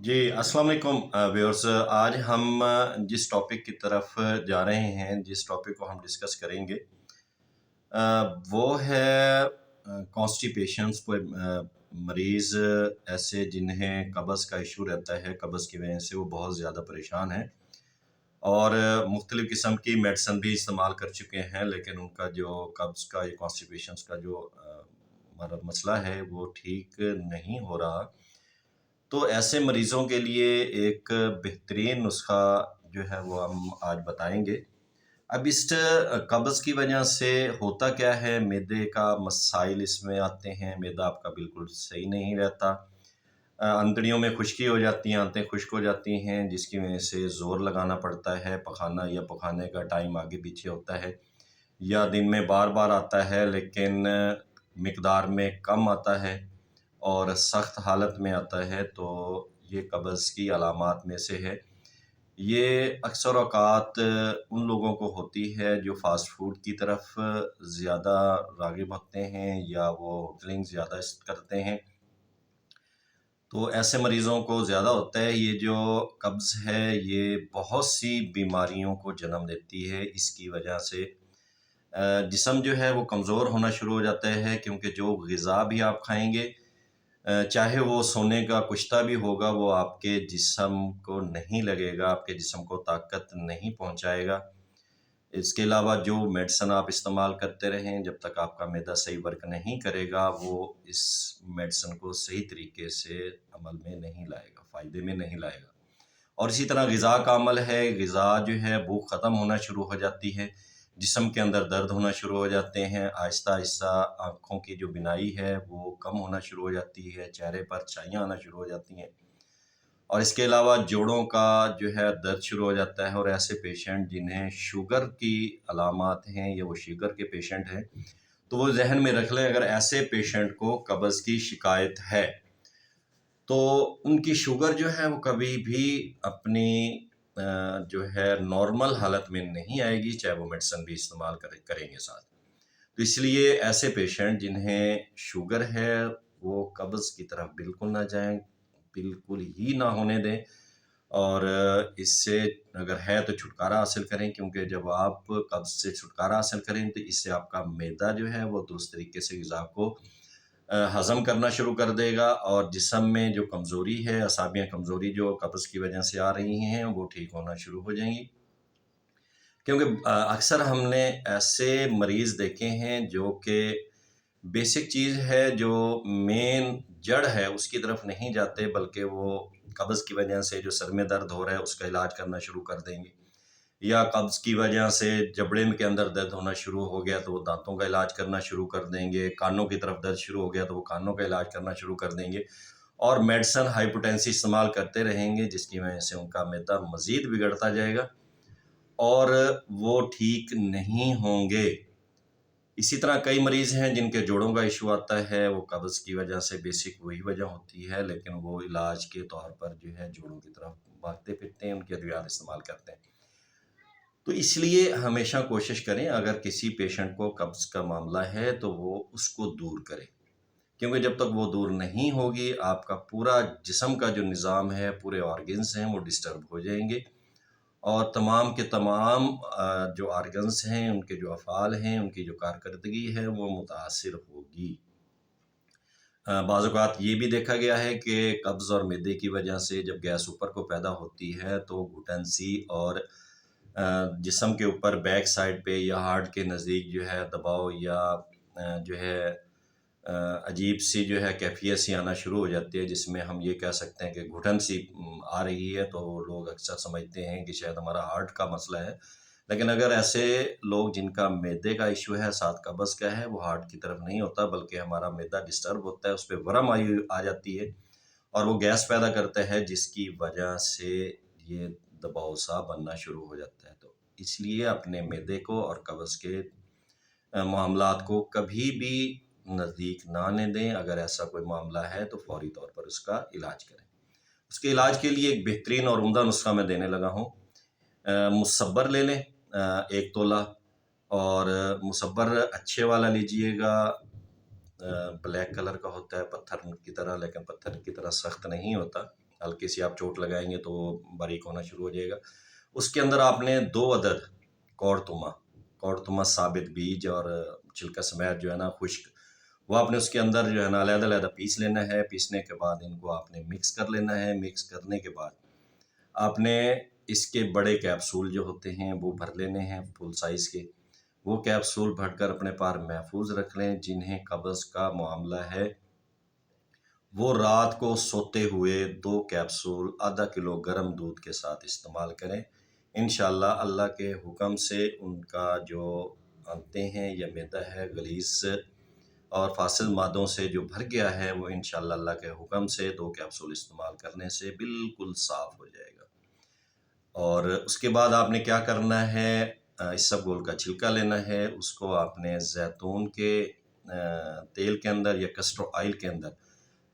जी, अस्सलाम वालेकुम व्यूअर्स। आज हम जिस टॉपिक की तरफ जा रहे हैं, जिस टॉपिक को हम डिस्कस करेंगे वो है कॉन्स्टिपेशंस। कोई मरीज़ ऐसे जिन्हें कब्ज़ का इशू रहता है, कब्ज़ की वजह से वो बहुत ज़्यादा परेशान हैं और मुख्तलिफ़ किस्म की मेडिसिन भी इस्तेमाल कर चुके हैं, लेकिन उनका जो कब्ज़ का, ये कॉन्स्टिपेशंस का जो मसला है वो ठीक नहीं हो रहा। तो ऐसे मरीज़ों के लिए एक बेहतरीन नुस्ख़ा जो है वो हम आज बताएँगे। अब इस कब्ज़ की वजह से होता क्या है, मैदे का मसाइल इसमें आते हैं। मैदा आपका बिल्कुल सही नहीं रहता। अंतड़ियों में खुश्की हो जाती हैं, आंतें खुश्क हो जाती हैं, जिसकी वजह से ज़ोर लगाना पड़ता है। पखाना या पखाने का टाइम आगे पीछे होता है, या दिन में बार-बार आता है लेकिन मिक़दार में कम आता है और सख्त हालत में आता है, तो ये कब्ज़ की अलामात में से है। ये अक्सर औक़ात उन लोगों को होती है जो फ़ास्ट फ़ूड की तरफ ज़्यादा राग़िब होते हैं या वो होटलिंग ज़्यादा करते हैं। तो ऐसे मरीज़ों को ज़्यादा होता है। ये जो कब्ज़ है ये बहुत सी बीमारियों को जन्म देती है। इसकी वजह से जिस्म जो है वो कमज़ोर होना शुरू हो जाता है, क्योंकि जो ग़िज़ा भी आप खाएँगे चाहे वो सोने का कुश्ता भी होगा, वो आपके जिस्म को नहीं लगेगा, आपके जिस्म को ताकत नहीं पहुँचाएगा। इसके अलावा जो मेडिसिन आप इस्तेमाल करते रहें, जब तक आपका मैदा सही वर्क नहीं करेगा, वो इस मेडिसिन को सही तरीके से अमल में नहीं लाएगा, फ़ायदे में नहीं लाएगा। और इसी तरह ग़िज़ा का अमल है। ग़िज़ा जो है भूख ख़त्म होना शुरू हो जाती है, जिस्म के अंदर दर्द होना शुरू हो जाते हैं, आहिस्ता-आहिस्ता आँखों की जो बीनाई है वो कम होना शुरू हो जाती है, चेहरे पर छाइयाँ आना शुरू हो जाती हैं और इसके अलावा जोड़ों का जो है दर्द शुरू हो जाता है। और ऐसे पेशेंट जिन्हें शुगर की अलामात हैं या वो शुगर के पेशेंट हैं, तो वो ज़हन में रख लें, अगर ऐसे पेशेंट को कब्ज़ की शिकायत है तो उनकी शुगर जो है वो कभी भी अपनी जो है नॉर्मल हालत में नहीं आएगी, चाहे वो मेडिसिन भी इस्तेमाल करेंगे साथ। तो इसलिए ऐसे पेशेंट जिन्हें शुगर है, वो कब्ज़ की तरफ बिल्कुल ना जाएँ, बिल्कुल ही ना होने दें और इससे अगर है तो छुटकारा हासिल करें, क्योंकि जब आप कब्ज़ से छुटकारा हासिल करें तो इससे आपका मैदा जो है वो दुरुस्त तरीके से ग़िज़ा को हज़म करना शुरू कर देगा और जिस्म में जो कमज़ोरी है, असाबियाँ कमज़ोरी जो कब्ज़ की वजह से आ रही हैं, वो ठीक होना शुरू हो जाएँगी। क्योंकि अक्सर हमने ऐसे मरीज़ देखे हैं जो कि बेसिक चीज़ है, जो मेन जड़ है उसकी तरफ नहीं जाते, बल्कि वो कब्ज़ की वजह से जो सर में दर्द हो रहा है उसका इलाज करना शुरू कर देंगे, या कब्ज़ की वजह से जबड़े के अंदर दर्द होना शुरू हो गया तो वो दाँतों का इलाज करना शुरू कर देंगे, कानों की तरफ दर्द शुरू हो गया तो वो कानों का इलाज करना शुरू कर देंगे और मेडिसिन हाइपोटेंसी इस्तेमाल करते रहेंगे, जिसकी वजह से उनका मैदा मज़ीद बिगड़ता जाएगा और वो ठीक नहीं होंगे। इसी तरह कई मरीज़ हैं जिनके जोड़ों का इशू आता है, वो कब्ज़ की वजह से बेसिक वही वजह होती है, लेकिन वो इलाज के तौर पर जो है जोड़ों की तरफ भागते फिरते हैं, उनके अद्वियात इस्तेमाल करते हैं। तो इसलिए हमेशा कोशिश करें, अगर किसी पेशेंट को कब्ज़ का मामला है तो वो उसको दूर करें, क्योंकि जब तक वो दूर नहीं होगी आपका पूरा जिस्म का जो निज़ाम है, पूरे ऑर्गन्स हैं वो डिस्टर्ब हो जाएँगे और तमाम के तमाम जो ऑर्गन्स हैं, उनके जो अफ़आल हैं, उनकी जो कारकर्दगी है वो मुतासिर होगी। बाज़ औक़ात ये भी देखा गया है कि कब्ज़ और मैदे की वजह से जब गैस ऊपर को पैदा होती है तो घुटन-सी और जिस्म के ऊपर बैक साइड पे या हार्ट के नज़दीक जो है दबाव या जो है अजीब-सी जो है कैफ़ियत सी आना शुरू हो जाती है, जिसमें हम ये कह सकते हैं कि घुटन-सी आ रही है, तो लोग अक्सर समझते हैं कि शायद हमारा हार्ट का मसला है। लेकिन अगर ऐसे लोग जिनका मैदे का इशू है, साथ कब्ज़ का है, वो हार्ट की तरफ नहीं होता, बल्कि हमारा मैदा डिस्टर्ब होता है, उस पे वरम आ जाती है और वो गैस पैदा करता है, जिसकी वजह से ये दबाव सा बनना शुरू हो जाता है। तो इसलिए अपने मैदे को और कब्ज़ के मामलात को कभी भी नज़दीक ना आने दें। अगर ऐसा कोई मामला है तो फ़ौरी तौर पर उसका इलाज करें। उसके इलाज के लिए एक बेहतरीन और उम्दा नुस्ख़ा मैं देने लगा हूँ। मुसब्बर ले लें 1 तोला और मुसब्बर अच्छे वाला लीजिएगा। ब्लैक कलर का होता है पत्थर की तरह, लेकिन पत्थर की तरह सख्त नहीं होता, ہلکی سی آپ چوٹ لگائیں گے تو وہ باریک ہونا شروع ہو جائے گا۔ اس کے اندر آپ نے 2 عدد کوڑتما ثابت بیج اور چھلکا سمیت جو ہے نا خشک، وہ آپ نے اس کے اندر جو ہے نا علیحدہ علیحدہ پیس لینا ہے۔ پیسنے کے بعد ان کو آپ نے مکس کر لینا ہے۔ مکس کرنے کے بعد آپ نے اس کے بڑے کیپسول جو ہوتے ہیں وہ بھر لینے ہیں، فل سائز کے۔ وہ کیپسول بھر کر اپنے پاس محفوظ رکھ لیں۔ جنہیں قبض کا معاملہ ہے وہ رات کو سوتے ہوئے 2 کیپسول آدھا کلو گرم دودھ کے ساتھ استعمال کریں۔ انشاءاللہ اللہ کے حکم سے ان کا جو آنتیں ہیں یا معدہ ہے غلیظ اور فاسد مادوں سے جو بھر گیا ہے وہ انشاءاللہ اللہ کے حکم سے 2 کیپسول استعمال کرنے سے بالکل صاف ہو جائے گا۔ اور اس کے بعد آپ نے کیا کرنا ہے، اسبگول کا چھلکا لینا ہے۔ اس کو آپ نے زیتون کے تیل کے اندر یا کسٹر آئل کے اندر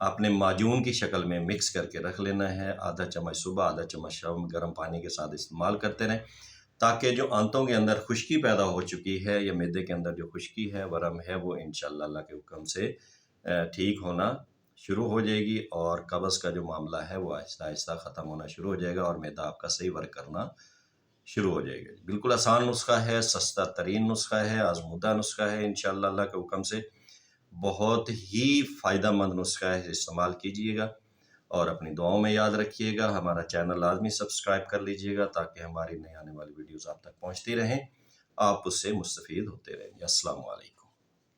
آپ نے معجون کی شکل میں مکس کر کے رکھ لینا ہے۔ آدھا چمچ صبح، آدھا چمچ شام گرم پانی کے ساتھ استعمال کرتے رہیں، تاکہ جو آنتوں کے اندر خشکی پیدا ہو چکی ہے یا معدے کے اندر جو خشکی ہے، ورم ہے، وہ انشاءاللہ اللہ کے حکم سے ٹھیک ہونا شروع ہو جائے گی، اور قبض کا جو معاملہ ہے وہ آہستہ آہستہ ختم ہونا شروع ہو جائے گا، اور معدہ آپ کا صحیح ورک کرنا شروع ہو جائے گا۔ بالکل آسان نسخہ ہے، سستا ترین نسخہ ہے، آزمودہ نسخہ ہے، انشاءاللہ اللہ کے حکم سے بہت ہی فائدہ مند نسخہ ہے، استعمال کیجئے گا اور اپنی دعاؤں میں یاد رکھیے گا۔ ہمارا چینل لازمی سبسکرائب کر لیجئے گا تاکہ ہماری نئی آنے والی ویڈیوز آپ تک پہنچتی رہیں، آپ اس سے مستفید ہوتے رہیں۔ السلام علیکم۔